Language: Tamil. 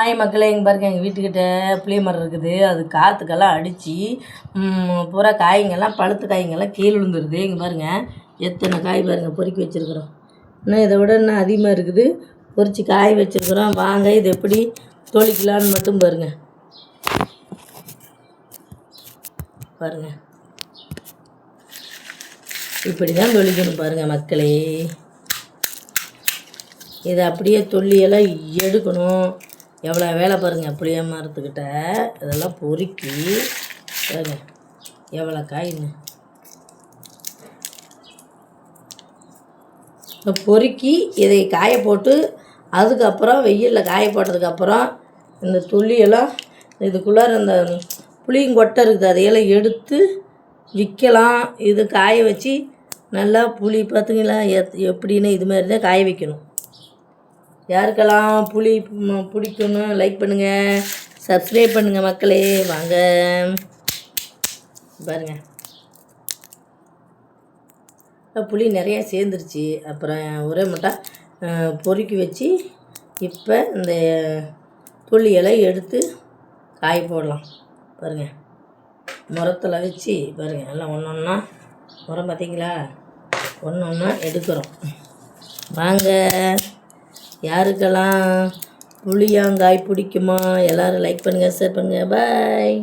ஹாய் மக்களே, இங்கே பாருங்க, எங்கள் வீட்டுக்கிட்ட புளிய மரம் இருக்குது. அது காற்றுக்கெல்லாம் அடித்து பூரா காய்ங்கெல்லாம் பழுத்து காய்ங்கெல்லாம் கீழே விழுந்துருது. இங்கே பாருங்கள், எத்தனை காய் பாருங்கள் பொறுக்கி வச்சுருக்குறோம். இன்னும் இதை விட இன்னும் அதிகமாக இருக்குது. பொறிச்சு காய் வச்சுருக்குறோம். வாங்க, இது எப்படி தொளிக்கலான்னு மட்டும் பாருங்கள். பாருங்கள், இப்படி தான் தொளிக்கணும் பாருங்கள் மக்களே. இதை அப்படியே தொல்லியெல்லாம் எடுக்கணும். எவ்வளோ வேலை பாருங்கள். புளிய மரத்துக்கிட்ட இதெல்லாம் பொறுக்கி பாருங்க, எவ்வளோ காயின்னு பொறுக்கி இதை காய போட்டு அதுக்கப்புறம் வெயிலில் காய போட்டதுக்கப்புறம் இந்த துள்ளியெல்லாம் இதுக்குள்ளார இந்த புளியங்கொட்டை இருக்குது, அதையெல்லாம் எடுத்து விற்கலாம். இது காய வச்சு நல்லா புளி பார்த்திங்களா எப்படின்னு இது மாதிரி தான் காய வைக்கணும். யாருக்கெல்லாம் புளி பிடிக்கணும் லைக் பண்ணுங்கள், சப்ஸ்கிரைப் பண்ணுங்கள் மக்களே. வாங்க பாருங்கள், புளி நிறையா சேர்ந்துருச்சு. அப்புறம் ஒரே மட்டும் பொறுக்கி வச்சு இப்போ இந்த புளியெல்லாம் எடுத்து காய போடலாம். பாருங்கள், முரத்தில் வச்சு பாருங்கள், எல்லாம் ஒன்று ஒன்றா முறம் பார்த்திங்களா, ஒன்று ஒன்றா எடுக்கிறோம். வாங்க, யாருக்கெல்லாம் புளியாங்காய் பிடிக்குமா எல்லோரும் லைக் பண்ணுங்கள், ஷேர் பண்ணுங்கள். பாய்.